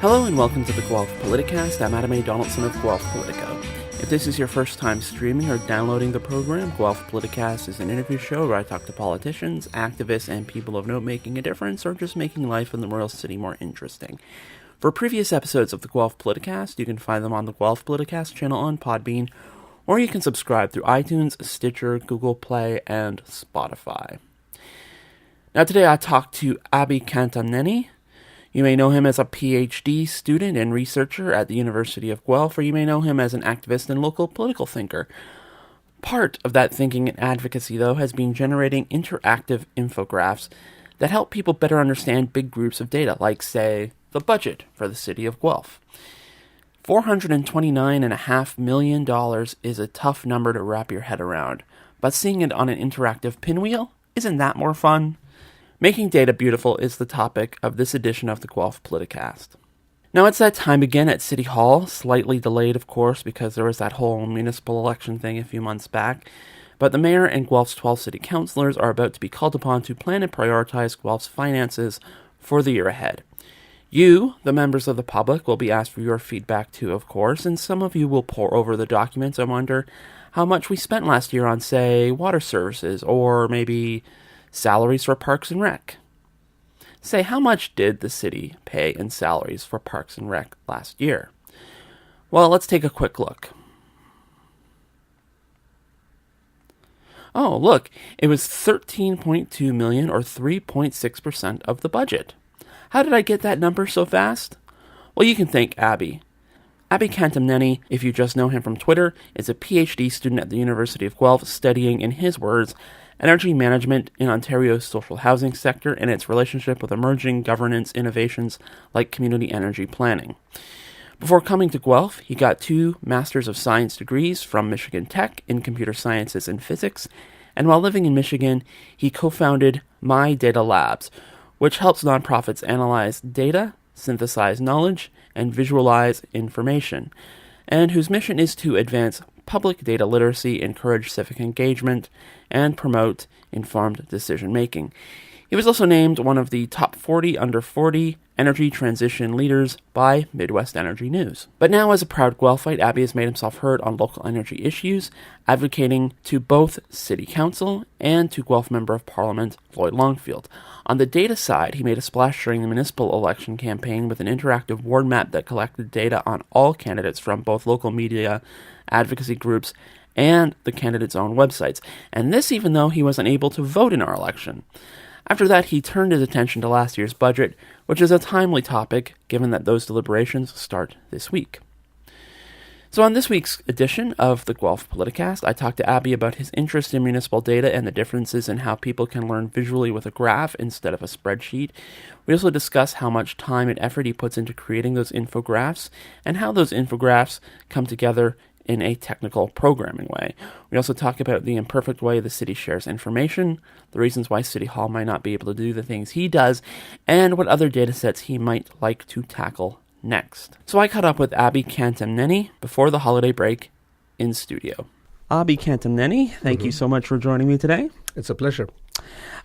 Hello and welcome to the Guelph Politicast. I'm Adam A. Donaldson of Guelph Politico. If this is your first time streaming or downloading the program, Guelph Politicast is an interview show where I talk to politicians, activists, and people of note making a difference or just making life in the Royal City more interesting. For previous episodes of the Guelph Politicast, you can find them on the Guelph Politicast channel on Podbean, or you can subscribe through iTunes, Stitcher, Google Play, and Spotify. Now today I talked to Abhi Kantamneni. You may know him as a PhD student and researcher at the University of Guelph, or you may know him as an activist and local political thinker. Part of that thinking and advocacy, though, has been generating interactive infographics that help people better understand big groups of data, like, say, the budget for the city of Guelph. $429.5 million is a tough number to wrap your head around, but seeing it on an interactive pinwheel, isn't that more fun? Making data beautiful is the topic of this edition of the Guelph Politicast. Now it's that time again at City Hall, slightly delayed of course because there was that whole municipal election thing a few months back, but the mayor and Guelph's 12 city councillors are about to be called upon to plan and prioritize Guelph's finances for the year ahead. You, the members of the public, will be asked for your feedback too, of course, and some of you will pore over the documents and wonder how much we spent last year on, say, water services, or maybe salaries for Parks and Rec. Say, how much did the city pay in salaries for Parks and Rec last year? Well, let's take a quick look. Oh, look, it was $13.2 million or 3.6% of the budget. How did I get that number so fast? Well, you can thank Abhi. Abhi Kantamneni, if you just know him from Twitter, is a PhD student at the University of Guelph studying, in his words, energy management in Ontario's social housing sector and its relationship with emerging governance innovations like community energy planning. Before coming to Guelph, he got 2 Masters of Science degrees from Michigan Tech in computer sciences and physics, and while living in Michigan, he co-founded My Data Labs, which helps nonprofits analyze data, synthesize knowledge, and visualize information, and whose mission is to advance public data literacy, encourage civic engagement, and promote informed decision-making. He was also named one of the top 40 under 40 energy transition leaders by Midwest Energy News. But now, as a proud Guelphite, Abhi has made himself heard on local energy issues, advocating to both City Council and to Guelph Member of Parliament Lloyd Longfield. On the data side, he made a splash during the municipal election campaign with an interactive ward map that collected data on all candidates from both local media, advocacy groups, and the candidates' own websites, and this even though he wasn't able to vote in our election. After that, he turned his attention to last year's budget, which is a timely topic given that those deliberations start this week. So on this week's edition of the Guelph Politicast, I talked to Abhi about his interest in municipal data and the differences in how people can learn visually with a graph instead of a spreadsheet. We also discuss how much time and effort he puts into creating those infographics and how those infographics come together in a technical programming way. We also talk about the imperfect way the city shares information, the reasons why City Hall might not be able to do the things he does, and what other data sets he might like to tackle next. So I caught up with Abhi Kantamneni before the holiday break in studio. Abhi Kantamneni, thank you so much for joining me today. It's a pleasure.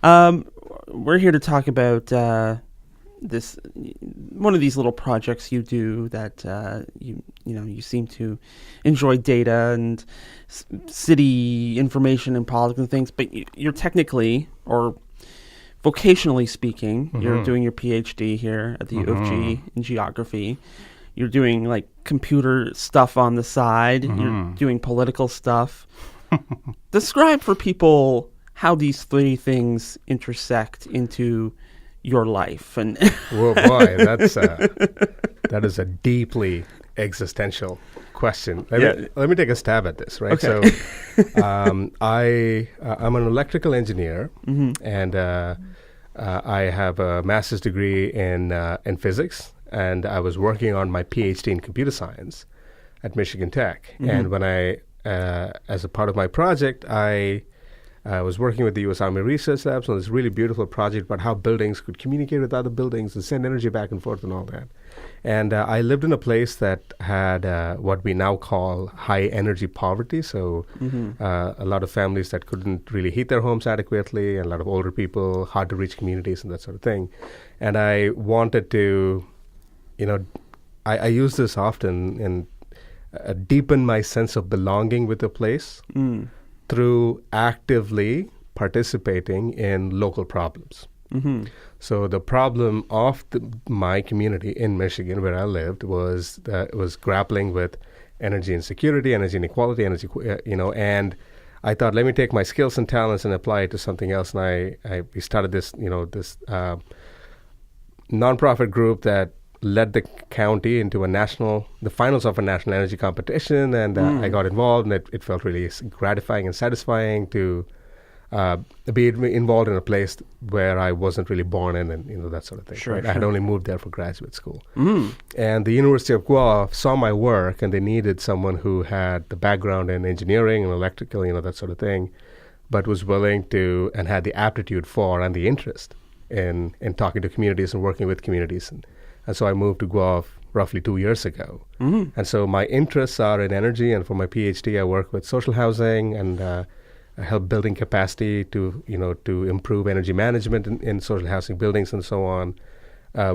We're here to talk about this one of these little projects you do that you seem to enjoy data and city information and politics and things, but you're technically, or vocationally speaking, you're doing your PhD here at the U of G in geography. You're doing like computer stuff on the side. You're doing political stuff. Describe for people how these 3 things intersect into your life. And oh boy, that is a deeply existential question. Let me take a stab at this, right? Okay. So I'm an electrical engineer, and I have a master's degree in physics, and I was working on my PhD in computer science at Michigan Tech. And when I, as a part of my project, I was working with the U.S. Army Research Labs on this really beautiful project about how buildings could communicate with other buildings and send energy back and forth and all that. And I lived in a place that had what we now call high energy poverty. So a lot of families that couldn't really heat their homes adequately, and a lot of older people, hard to reach communities and that sort of thing. And I wanted to, I use this often and deepen my sense of belonging with the place through actively participating in local problems. Mm-hmm. So the problem of my community in Michigan, where I lived, was grappling with energy insecurity, energy inequality, and I thought, let me take my skills and talents and apply it to something else. And we started this nonprofit group that led the county into the finals of a national energy competition, and I got involved, and it felt really gratifying and satisfying to be involved in a place where I wasn't really born in, and that sort of thing. Sure, right? sure. I had only moved there for graduate school. Mm. And the University of Guelph saw my work, and they needed someone who had the background in engineering and electrical, that sort of thing, but was willing to and had the aptitude for and the interest in talking to communities and working with communities. And so I moved to Guelph roughly 2 years ago. Mm-hmm. And so my interests are in energy, and for my PhD, I work with social housing and I help building capacity to improve energy management in social housing buildings and so on,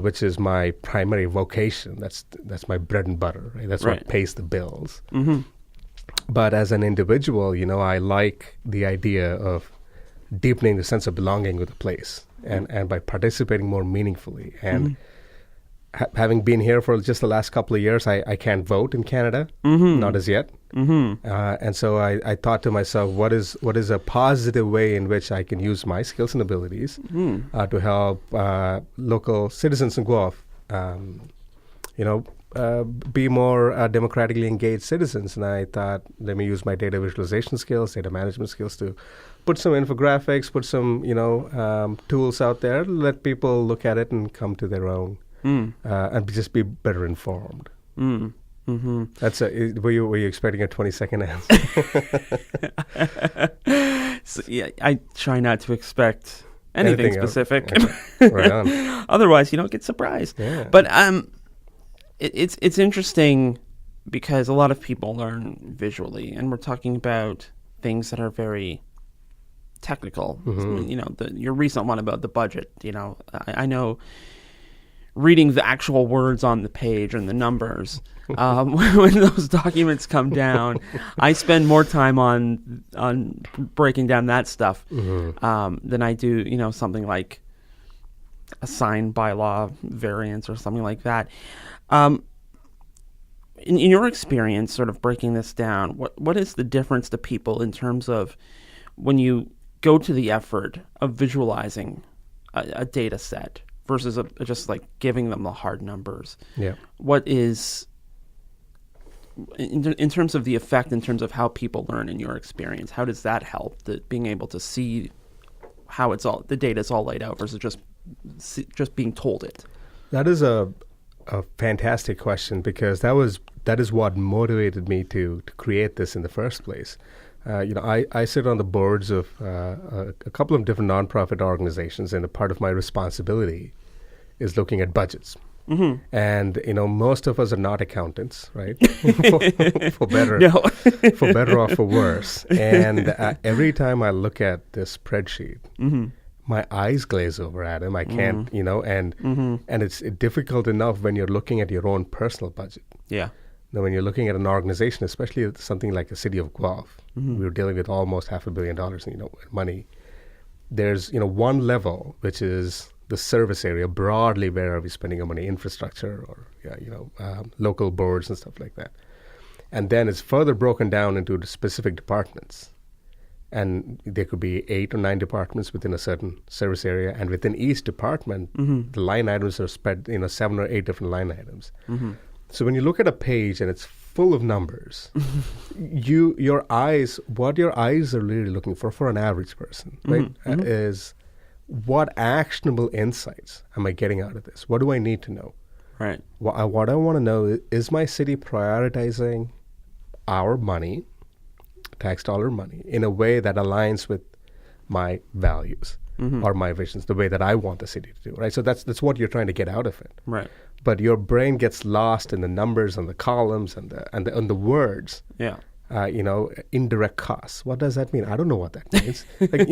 which is my primary vocation. That's my bread and butter. Right? That's right. what pays the bills. Mm-hmm. But as an individual, I like the idea of deepening the sense of belonging with a place, and by participating more meaningfully. And having been here for just the last couple of years, I can't vote in Canada, not as yet. Mm-hmm. And so I thought to myself, what is a positive way in which I can use my skills and abilities to help local citizens in Guelph, be more democratically engaged citizens. And I thought, let me use my data visualization skills, data management skills to put some infographics, put some tools out there, let people look at it and come to their own. And just be better informed. Mm-hmm. That's were you expecting a 20-second answer? So, yeah, I try not to expect anything specific. Okay. Right on. Otherwise, you don't get surprised. Yeah. But it's interesting because a lot of people learn visually, and we're talking about things that are very technical. Mm-hmm. Your recent one about the budget. I know. Reading the actual words on the page and the numbers, when those documents come down, I spend more time on breaking down that stuff than I do, something like a sign bylaw variance or something like that. In your experience, sort of breaking this down, what is the difference to people in terms of when you go to the effort of visualizing a data set versus just like giving them the hard numbers? Yeah. What is, in terms of the effect, in terms of how people learn in your experience, how does that help, being able to see how the data is all laid out versus just being told it? That is a fantastic question, because that is what motivated me to create this in the first place. I sit on the boards of a couple of different nonprofit organizations, and a part of my responsibility is looking at budgets. Mm-hmm. And most of us are not accountants, right? for better, for better or for worse. And every time I look at this spreadsheet, my eyes glaze over, Adam. I can't, and it's difficult enough when you're looking at your own personal budget. Yeah. Now, when you're looking at an organization, especially something like the city of Guelph, we're dealing with almost $500 million, in money. There's, one level, which is the service area. Broadly, where are we spending our money? Infrastructure or, local boards and stuff like that. And then it's further broken down into the specific departments. And there could be 8 or 9 departments within a certain service area. And within each department, the line items are spread, 7 or 8 different line items. So when you look at a page and it's full of numbers, what your eyes are really looking for an average person, right, is what actionable insights am I getting out of this? What do I need to know? Right. What I want to know is my city prioritizing our money, tax dollar money, in a way that aligns with my values or my visions, the way that I want the city to do, right? So that's what you're trying to get out of it. Right. But your brain gets lost in the numbers and the columns and the words. Yeah. Indirect costs. What does that mean? I don't know what that means.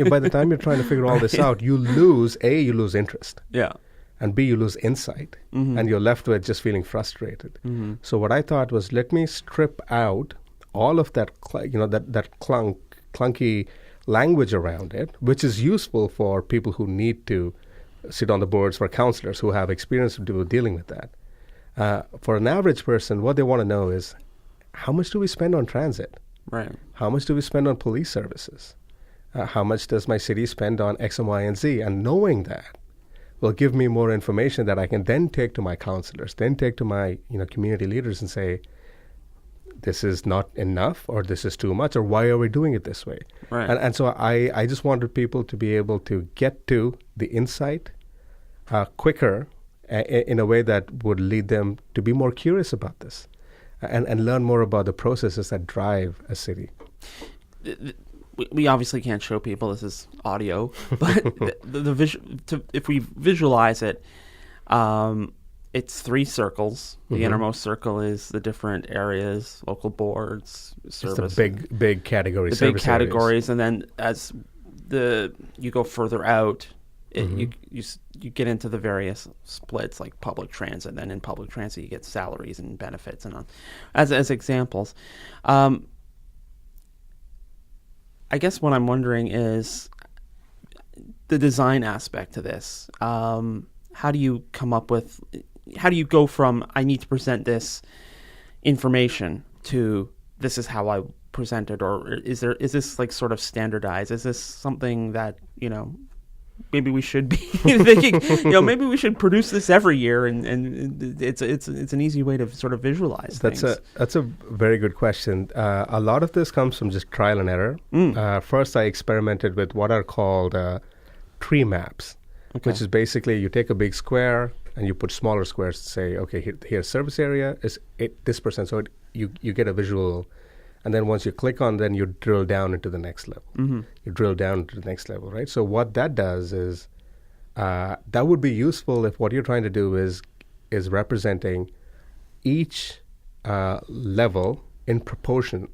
By the time you're trying to figure all this out, you lose interest. Yeah. and B, you lose insight, and you're left with just feeling frustrated. So what I thought was, let me strip out all of that, clunky language around it, which is useful for people who need to sit on the boards, for counselors who have experience with dealing with that. For an average person, what they want to know is, how much do we spend on transit? Right. How much do we spend on police services? How much does my city spend on X and Y and Z? And knowing that will give me more information that I can then take to my counselors, then take to my community leaders and say, this is not enough, or this is too much, or why are we doing it this way? Right. And so I just wanted people to be able to get to the insight quicker in a way that would lead them to be more curious about this and learn more about the processes that drive a city. We obviously can't show people, this is audio, but if we visualize it, it's 3 circles. The innermost circle is the different areas, local boards, service. It's the big categories. The big categories, and then as you go further out, you get into the various splits, like public transit. And then in public transit, you get salaries and benefits, and as examples. I guess what I'm wondering is the design aspect to this. How do you come up with? How do you go from I need to present this information to this is how I present it, or is this like sort of standardized? Is this something that maybe we should be thinking? Maybe we should produce this every year, and it's an easy way to sort of visualize things. That's a very good question. A lot of this comes from just trial and error. First, I experimented with what are called tree maps, which is basically you take a big square and you put smaller squares to say, okay, here's service area is this percent, so you get a visual. And then once you click on, then you drill down into the next level. You drill down into the next level, right? So what that does is that would be useful if what you're trying to do is representing each level in proportion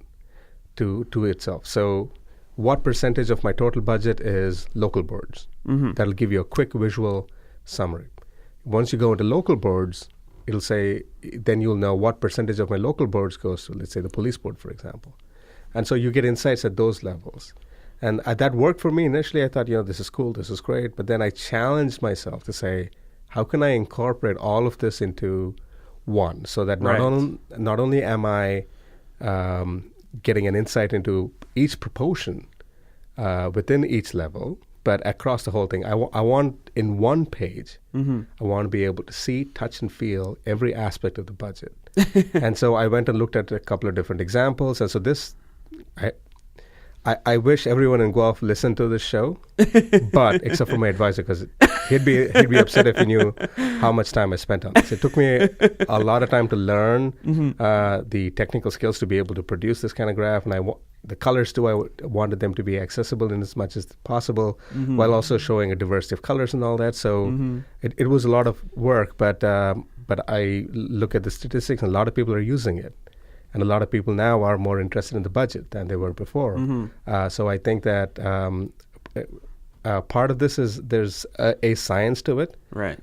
to itself. So what percentage of my total budget is local boards? That'll give you a quick visual summary. Once you go into local boards, it'll say, then you'll know what percentage of my local boards goes to, let's say, the police board, for example. And so you get insights at those levels. And that worked for me. Initially, I thought, this is cool, this is great. But then I challenged myself to say, how can I incorporate all of this into one? So that not only am I getting an insight into each proportion within each level, but across the whole thing, I want in one page, I want to be able to see, touch, and feel every aspect of the budget. And so I went and looked at a couple of different examples. And so this, I wish everyone in Guelph listened to this show, but except for my advisor, because he'd be upset if he knew how much time I spent on this. It took me a lot of time to learn the technical skills to be able to produce this kind of graph, and the colors too, I wanted them to be accessible in as much as possible, while also showing a diversity of colors and all that. So it was a lot of work, but I look at the statistics, and a lot of people are using it. And a lot of people now are more interested in the budget than they were before. So I think that part of this is there's a science to it. Right.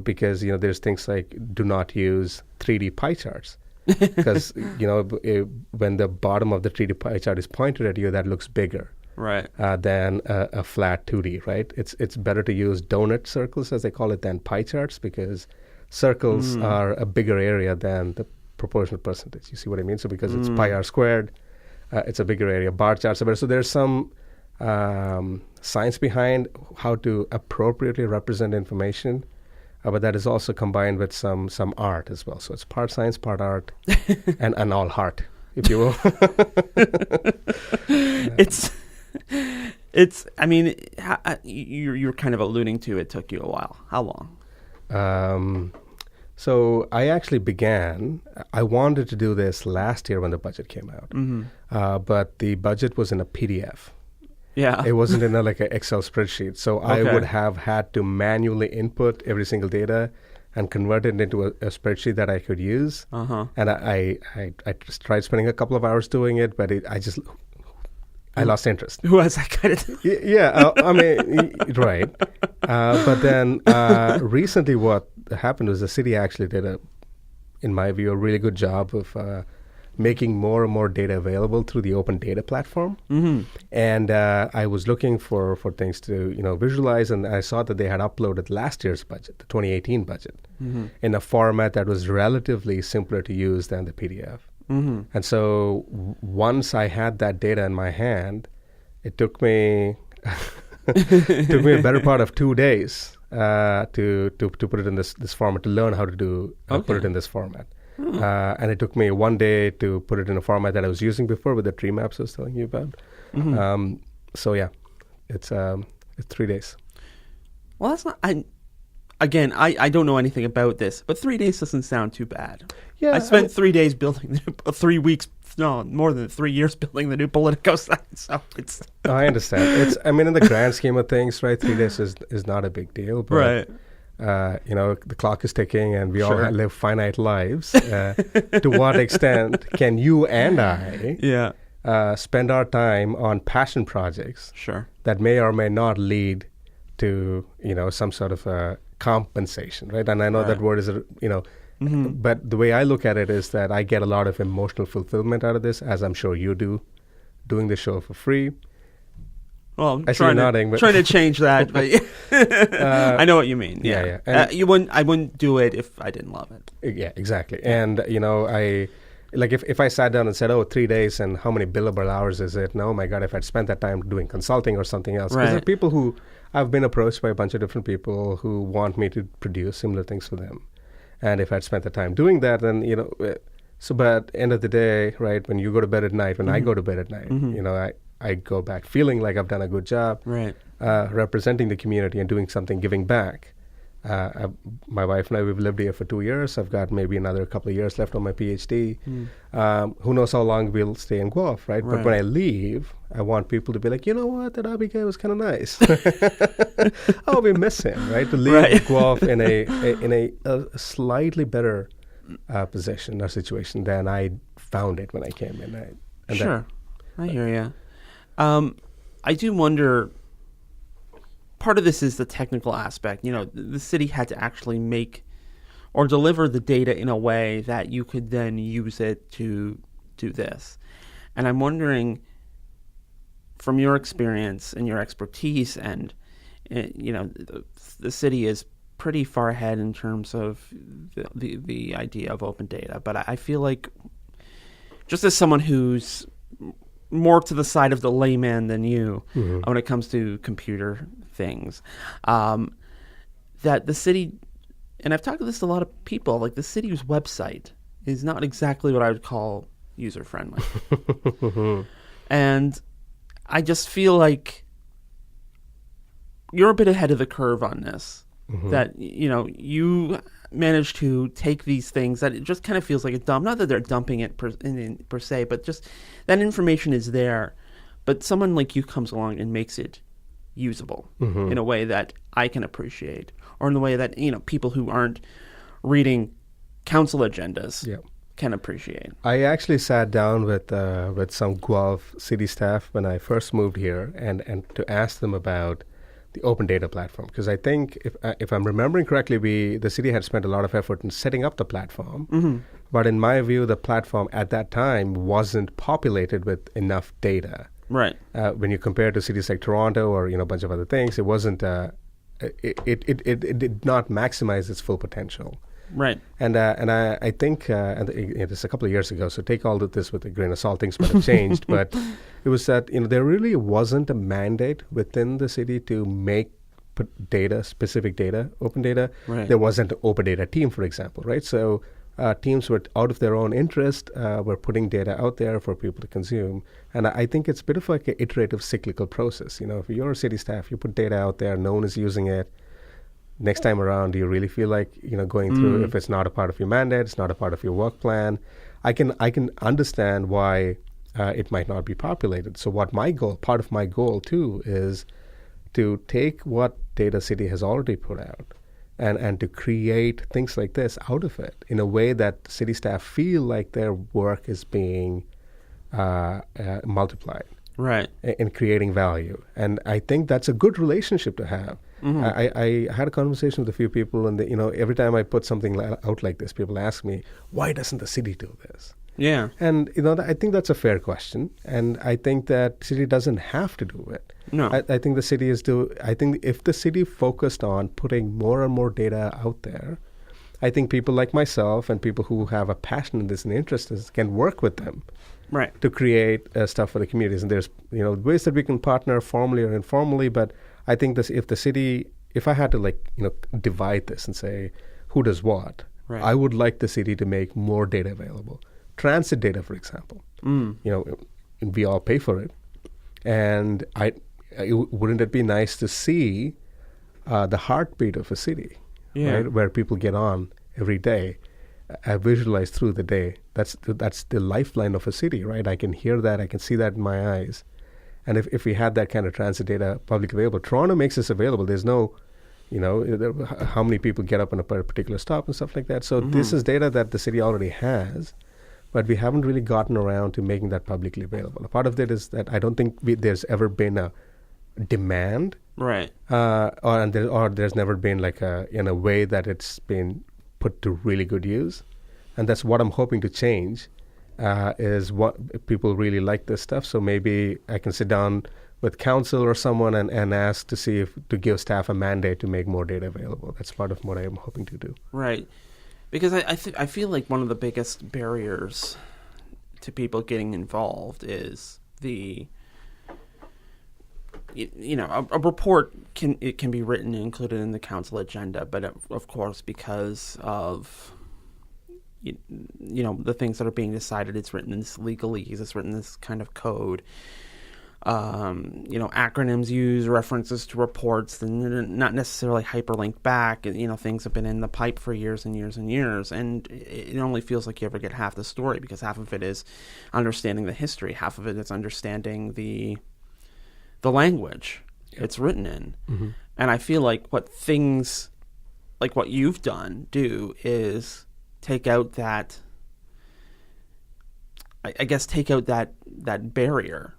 Because, there's things like do not use 3D pie charts. Because, when the bottom of the 3D pie chart is pointed at you, that looks bigger. Right. Than a flat 2D, right? It's better to use donut circles, as they call it, than pie charts, because circles are a bigger area than the proportional percentage. You see what I mean? So because it's pi r squared, it's a bigger area. Bar charts are better. So there's some science behind how to appropriately represent information, but that is also combined with some art as well. So it's part science, part art, and all heart, if you will. It's. I mean, you're kind of alluding to it took you a while. How long? So I actually I wanted to do this last year when the budget came out, but the budget was in a PDF. Yeah. It wasn't in like an Excel spreadsheet. So I would have had to manually input every single data and convert it into a spreadsheet that I could use. And I tried spending a couple of hours doing it, but I lost interest. Who has that kind of... Yeah, I mean, right. But then recently what happened was the city actually did, in my view, a really good job of making more and more data available through the open data platform. Mm-hmm. And I was looking for things to visualize, and I saw that they had uploaded last year's budget, the 2018 budget, in a format that was relatively simpler to use than the PDF. Mm-hmm. And so once I had that data in my hand, it took me a better part of 2 days to put it in this format, to learn how to put it in this format. And it took me 1 day to put it in a format that I was using before with the tree maps I was telling you about. Mm-hmm. So yeah, it's 3 days. Well, that's not... I don't know anything about this, but 3 days doesn't sound too bad. Yeah, I spent 3 days building, 3 weeks, no, more than 3 years building the new Politico site, so it's... I understand. In the grand scheme of things, right, 3 days is not a big deal. But, right. The clock is ticking and we Sure. all live finite lives. To what extent can you and I spend our time on passion projects Sure. that may or may not lead to, some sort of compensation, right? And I know that word is, but the way I look at it is that I get a lot of emotional fulfillment out of this, as I'm sure you do, doing the show for free. Well, I'm I see you nodding, but trying to change that, but I know what you mean. Yeah. I wouldn't do it if I didn't love it. Yeah, exactly. And, I... Like if I sat down and said, 3 days and how many billable hours is it? And oh my God, if I'd spent that time doing consulting or something else. Because there are people who, I've been approached by a bunch of different people who want me to produce similar things for them. And if I'd spent the time doing that, then, but end of the day, right, when you go to bed at night, when I go to bed at night, I go back feeling like I've done a good job, representing the community and doing something, giving back. My wife and I, we've lived here for 2 years. I've got maybe another couple of years left on my PhD. Who knows how long we'll stay in Guelph, right? But when I leave, I want people to be like, you know what, that Abhi guy was kind of nice. Oh, we miss him, right? To leave Guelph in a slightly better position or situation than I found it when I came in. I hear you. I do wonder... Part of this is the technical aspect. The city had to actually make or deliver the data in a way that you could then use it to do this. And I'm wondering, from your experience and your expertise, and the city is pretty far ahead in terms of the idea of open data. But I feel like, just as someone who's more to the side of the layman than you when it comes to computer things, that the city, and I've talked to this to a lot of people, like the city's website is not exactly what I would call user-friendly. And I just feel like you're a bit ahead of the curve on this, that, you managed to take these things that it just kind of feels like a dump. Not that they're dumping it per se, but just that information is there. But someone like you comes along and makes it usable in a way that I can appreciate, or in the way that people who aren't reading council agendas can appreciate. I actually sat down with some Guelph city staff when I first moved here, and to ask them about the open data platform, because I think if I'm remembering correctly, the city had spent a lot of effort in setting up the platform, but in my view, the platform at that time wasn't populated with enough data. Right. When you compare it to cities like Toronto or a bunch of other things, it wasn't. It did not maximize its full potential. Right. And I think this is a couple of years ago, so take all of this with a grain of salt. Things might have changed, but it was that there really wasn't a mandate within the city to make specific data, open data. Right. There wasn't an open data team, for example, right? So teams were, out of their own interest, were putting data out there for people to consume. And I think it's a bit of like an iterative cyclical process. If you're a city staff, you put data out there, no one is using it. Next time around, do you really feel like going through, if it's not a part of your mandate, it's not a part of your work plan? I can understand why it might not be populated. So part of my goal too, is to take what Data City has already put out and to create things like this out of it in a way that city staff feel like their work is being multiplied. Right. in creating value. And I think that's a good relationship to have. I had a conversation with a few people, and every time I put something out like this, people ask me, why doesn't the city do this? Yeah. And I think that's a fair question, and I think that city doesn't have to do it. No. I think the city I think if the city focused on putting more and more data out there, I think people like myself and people who have a passion in this and interest in this can work with them, Right. to create stuff for the communities. And there's ways that we can partner formally or informally. But I think if I had to divide this and say who does what, Right. I would like the city to make more data available. Transit data, for example. We all pay for it, and wouldn't it be nice to see the heartbeat of a city, right, where people get on every day, visualized through the day. That's the lifeline of a city, right? I can hear that, I can see that in my eyes, and if we had that kind of transit data publicly available, Toronto makes this available. There's no, how many people get up on a particular stop and stuff like that. So this is data that the city already has. But we haven't really gotten around to making that publicly available. A part of that is that I don't think there's ever been a demand, Right. or there's never been in a way that it's been put to really good use, and that's what I'm hoping to change. Is what people really like this stuff. So maybe I can sit down with council or someone and ask to see to give staff a mandate to make more data available. That's part of what I am hoping to do. Right. Because I feel like one of the biggest barriers to people getting involved is a report can be written and included in the council agenda, but of course because of the things that are being decided, it's written in this legalese, it's written in this kind of code. Acronyms use references to reports and not necessarily hyperlink back. Things have been in the pipe for years and years and years, and it only feels like you ever get half the story, because half of it is understanding the history, half of it is understanding the language it's written in. And I feel like what things like what you've done do is take out that, take out that barrier.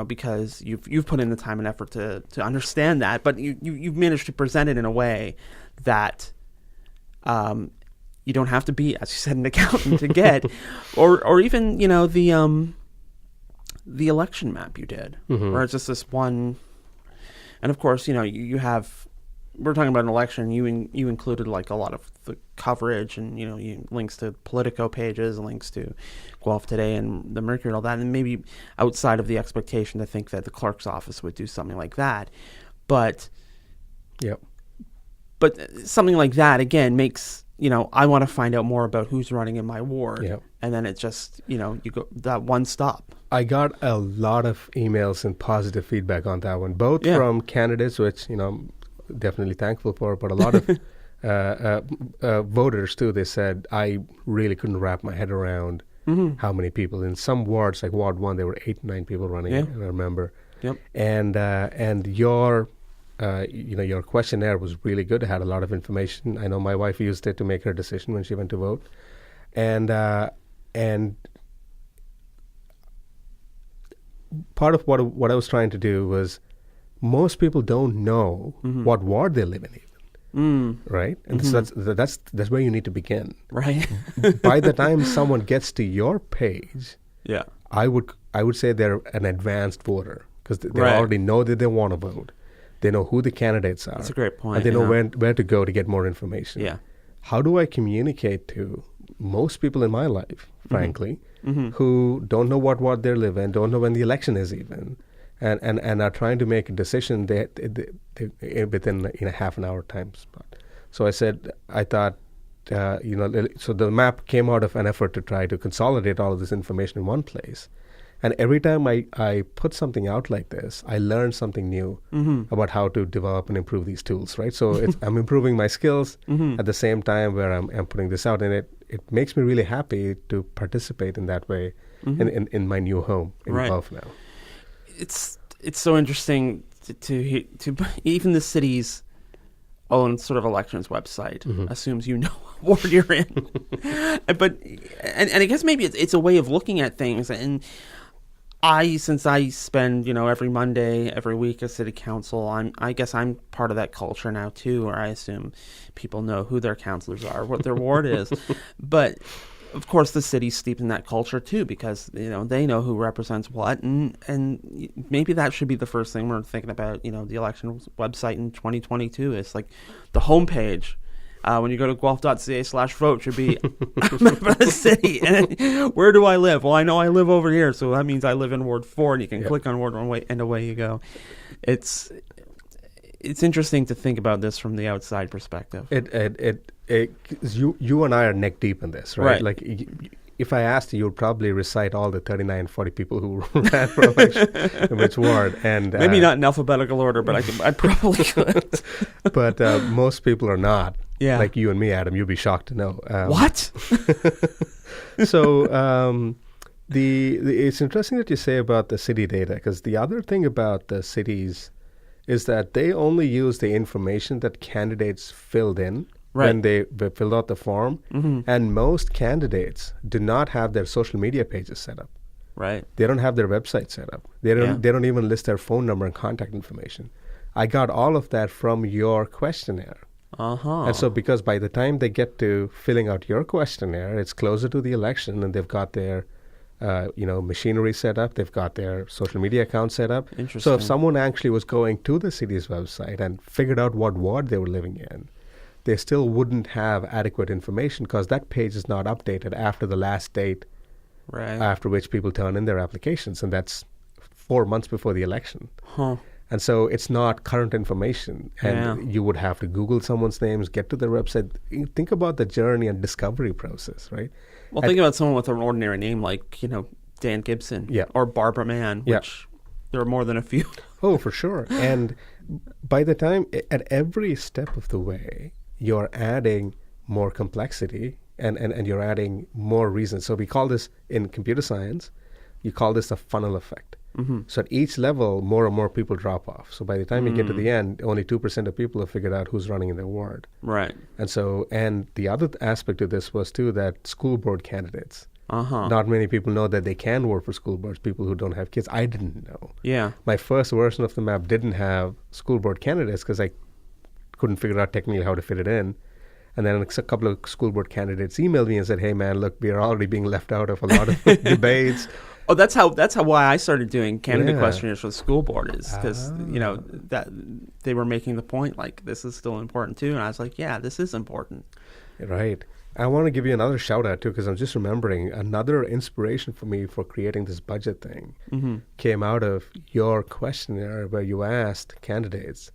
Because you've put in the time and effort to understand that, but you've managed to present it in a way that you don't have to be, as you said, an accountant to get, or even the election map you did, where it's just this one, and of course you have. We're talking about an election. You included a lot of the coverage and links to Politico pages, links to Guelph Today and the Mercury and all that, and maybe outside of the expectation to think that the clerk's office would do something like that, but something like that again makes I want to find out more about who's running in my ward, and then it just you go that one stop. I got a lot of emails and positive feedback on that one, both from candidates, which definitely thankful for, but a lot of voters too. They said, I really couldn't wrap my head around how many people in some wards, like Ward 1, there were 8, 9 people running. I remember. And your your questionnaire was really good. It had a lot of information. I know my wife used it to make her decision when she went to vote, and part of what I was trying to do was, most people don't know what ward they live in even, right? And so that's where you need to begin. Right. By the time someone gets to your page, I would say they're an advanced voter, because they already know that they want to vote. They know who the candidates are. That's a great point. And they know where to go to get more information. Yeah. How do I communicate to most people in my life, frankly, who don't know what ward they live in, don't know when the election is even, and are trying to make a decision within a half an hour time spot. So I thought, so the map came out of an effort to try to consolidate all of this information in one place. And every time I put something out like this, I learned something new about how to develop and improve these tools, right? So I'm improving my skills at the same time where I'm putting this out. And it makes me really happy to participate in that way in my new home in Guelph now. It's so interesting to even the city's own sort of elections website assumes you know what ward you're in, but I guess maybe it's a way of looking at things, and Since I spend, every Monday, every week at city council, I guess I'm part of that culture now too, where I assume people know who their councilors are, what their ward is. But of course, the city's steeped in that culture too, because they know who represents what, and maybe that should be the first thing we're thinking about. The election website in 2022 is like the homepage. When you go to guelph.ca/vote, should be a member of the city. And where do I live? Well, I know I live over here, so that means I live in Ward 4, and you can click on Ward 1 and away you go. It's interesting to think about this from the outside perspective. You and I are neck deep in this, right? Like, if I asked you, you'd probably recite all the 39, 40 people who ran for election in which ward. And maybe not in alphabetical order, but I probably could. But most people are not. Yeah. Like you and me, Adam, you'd be shocked to know. What? So it's interesting that you say about the city data, because the other thing about the cities is that they only use the information that candidates filled in when they filled out the form. Mm-hmm. And most candidates do not have their social media pages set up. Right. They don't have their website set up. They don't even list their phone number and contact information. I got all of that from your questionnaire. Uh-huh. And so because by the time they get to filling out your questionnaire, it's closer to the election, and they've got their machinery set up, they've got their social media account set up. Interesting. So if someone actually was going to the city's website and figured out what ward they were living in, they still wouldn't have adequate information, because that page is not updated after the last date after which people turn in their applications, and that's 4 months before the election. Huh. And so it's not current information, and you would have to Google someone's names, get to their website. Think about the journey and discovery process, right? Well, think about someone with an ordinary name like, Dan Gibson or Barbara Mann, which there are more than a few. Oh, for sure. And by the time, at every step of the way, you're adding more complexity and you're adding more reasons. So we call this, in computer science, you call this a funnel effect. Mm-hmm. So at each level, more and more people drop off. So by the time you get to the end, only 2% of people have figured out who's running in their ward. Right. And the other aspect of this was, too, that school board candidates. Not many people know that they can work for school boards, people who don't have kids. I didn't know. Yeah. My first version of the map didn't have school board candidates because I couldn't figure out technically how to fit it in. And then a couple of school board candidates emailed me and said, hey, man, look, we are already being left out of a lot of debates. Oh, that's how why I started doing candidate questionnaires for the school board, is because that they were making the point like this is still important too, and I was like, yeah, this is important. Right. I want to give you another shout out too, because I'm just remembering another inspiration for me for creating this budget thing came out of your questionnaire, where you asked candidates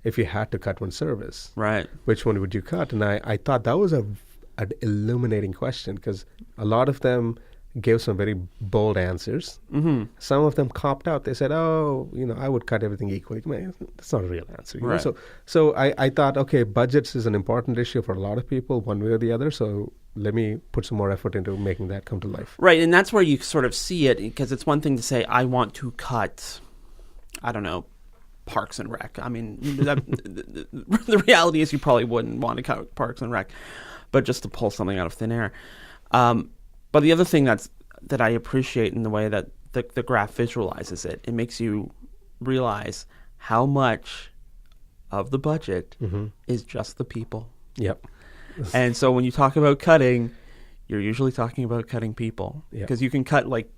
if you had to cut one service, right? Which one would you cut? And I thought that was an illuminating question, because a lot of them gave some very bold answers. Mm-hmm. Some of them copped out. They said, I would cut everything equally. Man, that's not a real answer. Right. So I thought, okay, budgets is an important issue for a lot of people, one way or the other. So let me put some more effort into making that come to life. Right, and that's where you sort of see it, because it's one thing to say, I want to cut, I don't know, Parks and Rec. I mean, the reality is you probably wouldn't want to cut Parks and Rec, but just to pull something out of thin air. But the other thing that I appreciate in the way that the graph visualizes it makes you realize how much of the budget is just the people. Yep. And so when you talk about cutting, you're usually talking about cutting people, because you can cut like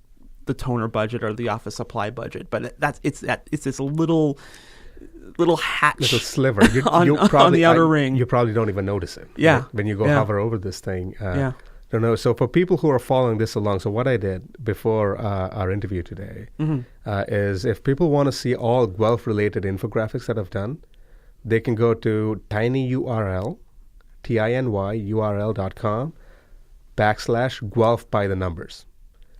the toner budget or the office supply budget, but it's this little hatch, little sliver on the outer ring. You probably don't even notice it. Yeah. Right? When you go hover over this thing. Don't know. So for people who are following this along, so what I did before our interview today is, if people want to see all Guelph-related infographics that I've done, they can go to tinyurl, tinyurl.com/Guelph by the numbers.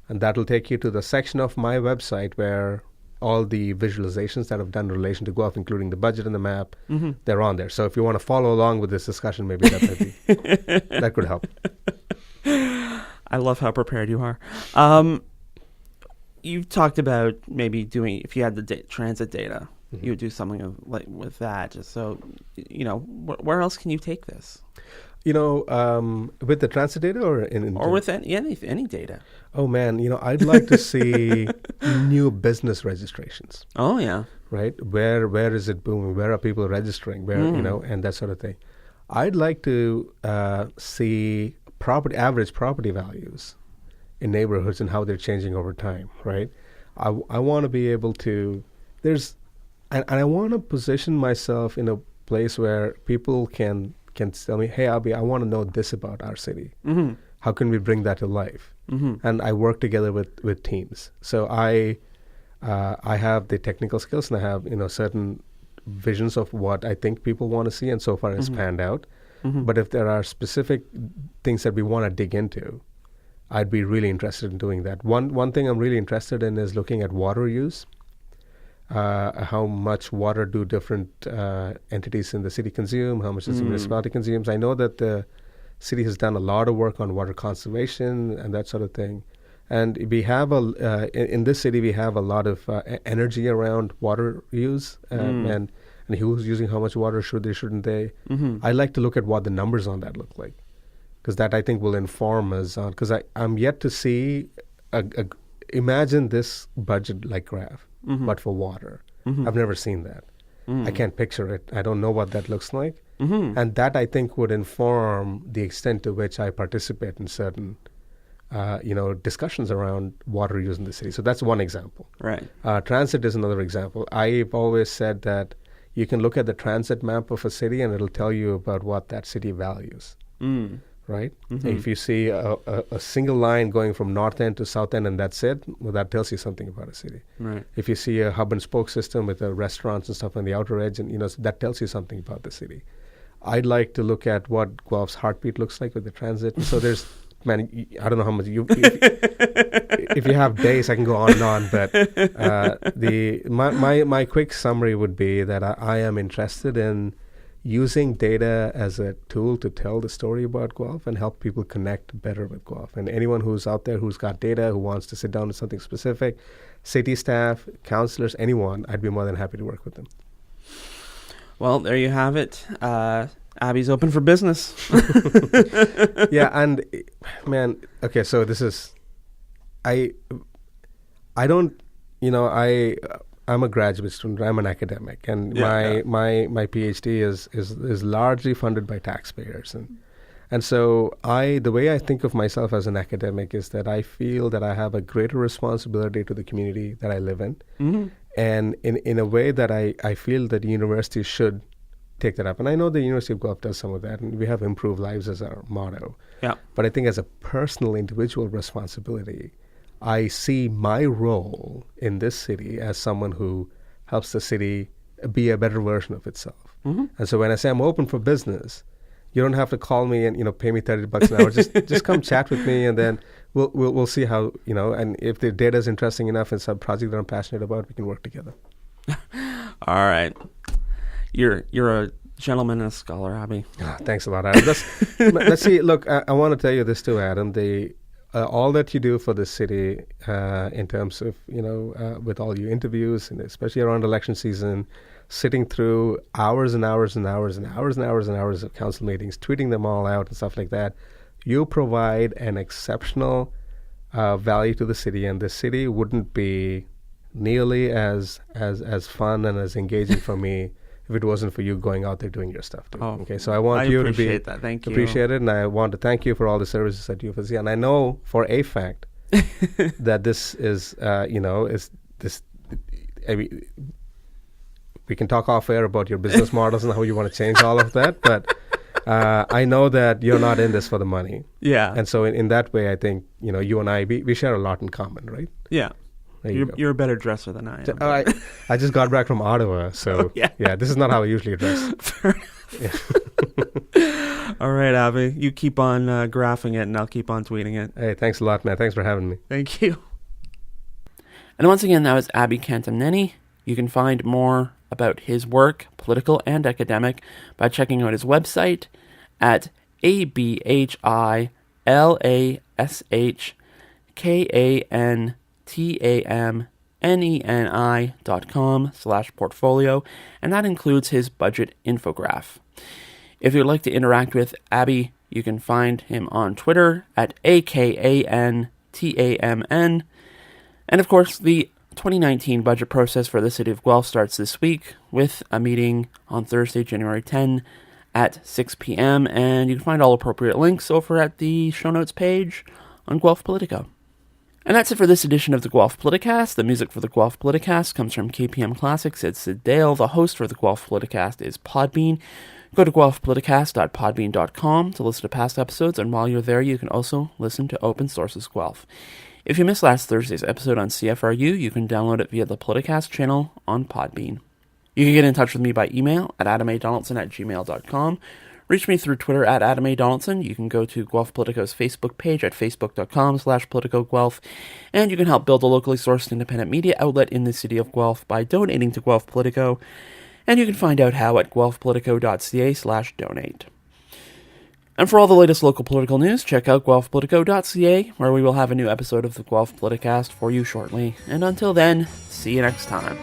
And that will take you to the section of my website where all the visualizations that I've done in relation to Guelph, including the budget and the map, they're on there. So if you want to follow along with this discussion, maybe that could help. I love how prepared you are. You've talked about maybe doing, if you had the transit data, you would do something with that. Just so, where else can you take this? With the transit data or Or with any data. Oh man, I'd like to see new business registrations. Oh yeah. Right? Where is it booming? Where are people registering? Where and that sort of thing. I'd like to see average property values in neighborhoods and how they're changing over time. Right? I want to be able to. And I want to position myself in a place where people can tell me, "Hey, Abhi, I want to know this about our city. Mm-hmm. How can we bring that to life?" Mm-hmm. And I work together with teams. So I have the technical skills, and I have certain visions of what I think people want to see, and so far it's panned out. Mm-hmm. But if there are specific things that we want to dig into, I'd be really interested in doing that. One thing I'm really interested in is looking at water use. How much water do different entities in the city consume? How much does the municipality consumes? I know that the city has done a lot of work on water conservation and that sort of thing. And we have in this city we have a lot of energy around water use and who's using how much water shouldn't they? Mm-hmm. I like to look at what the numbers on that look like, because that I think will inform us on. Because I'm yet to see imagine this budget like graph. Mm-hmm. But for water. Mm-hmm. I've never seen that. I can't picture it. I don't know what that looks like. Mm-hmm. And that, I think, would inform the extent to which I participate in certain, discussions around water use in the city. So that's one example. Right. Transit is another example. I've always said that you can look at the transit map of a city and it'll tell you about what that city values. Right? Mm-hmm. If you see a single line going from north end to south end and that's it, well, that tells you something about a city. Right. If you see a hub and spoke system with restaurants and stuff on the outer edge, and that tells you something about the city. I'd like to look at what Guelph's heartbeat looks like with the transit. So there's, man, I don't know how much if you have days, I can go on and on. But my quick summary would be that I am interested in using data as a tool to tell the story about Guelph and help people connect better with Guelph. And anyone who's out there who's got data, who wants to sit down with something specific, city staff, councillors, anyone, I'd be more than happy to work with them. Well, there you have it. Abhi's open for business. Yeah, and man, okay, so this is, I don't, I'm a graduate student. I'm an academic, and my PhD is largely funded by taxpayers, and so the way I think of myself as an academic is that I feel that I have a greater responsibility to the community that I live in, mm-hmm. and in a way that I feel that universities should take that up. And I know the University of Guelph does some of that, and we have improved lives as our motto. Yeah. But I think as a personal, individual responsibility, I see my role in this city as someone who helps the city be a better version of itself. Mm-hmm. And so when I say I'm open for business, you don't have to call me and pay me $30 an hour. Just come chat with me, and then we'll see how And if the data is interesting enough and some project that I'm passionate about, we can work together. All right, you're a gentleman and a scholar, Abhi. Thanks a lot, Adam. Let's see. Look, I want to tell you this too, Adam. All that you do for the city in terms of, with all your interviews, and especially around election season, sitting through hours and hours and hours and hours and hours and hours of council meetings, tweeting them all out and stuff like that, you provide an exceptional value to the city, and the city wouldn't be nearly as fun and as engaging for me if it wasn't for you going out there doing your stuff too. Okay, so I want you to be appreciate that. Thank you. Appreciate it, and I want to thank you for all the services that you have. And I know for a fact that this is, is this. I mean, we can talk off air about your business models and how you want to change all of that, but I know that you're not in this for the money. Yeah. And so in that way, I think you and I we share a lot in common, right? Yeah. You're a better dresser than I am. I just got back from Ottawa, so yeah, this is not how I usually dress. Fair enough. Yeah. All right, Abhi, you keep on graphing it, and I'll keep on tweeting it. Hey, thanks a lot, man. Thanks for having me. Thank you. And once again, that was Abhi Kantamneni. You can find more about his work, political and academic, by checking out his website at abhilaskantamneni.com/portfolio, and that includes his budget infograph. If you'd like to interact with Abhi, you can find him on Twitter at AKANTAMN. And of course, the 2019 budget process for the City of Guelph starts this week with a meeting on Thursday, January 10 at 6 p.m. And you can find all appropriate links over at the show notes page on Guelph Politico. And that's it for this edition of the Guelph Politicast. The music for the Guelph Politicast comes from KPM Classics. It's Sid Dale. The host for the Guelph Politicast is Podbean. Go to guelphpoliticast.podbean.com to listen to past episodes, and while you're there, you can also listen to Open Sources Guelph. If you missed last Thursday's episode on CFRU, you can download it via the Politicast channel on Podbean. You can get in touch with me by email at adamadonaldson@gmail.com. Reach me through Twitter at adamadonaldson. You can go to Guelph Politico's Facebook page at facebook.com/politicoguelph. And you can help build a locally sourced independent media outlet in the city of Guelph by donating to Guelph Politico. And you can find out how at guelphpolitico.ca/donate. And for all the latest local political news, check out guelphpolitico.ca, where we will have a new episode of the Guelph Politicast for you shortly. And until then, see you next time.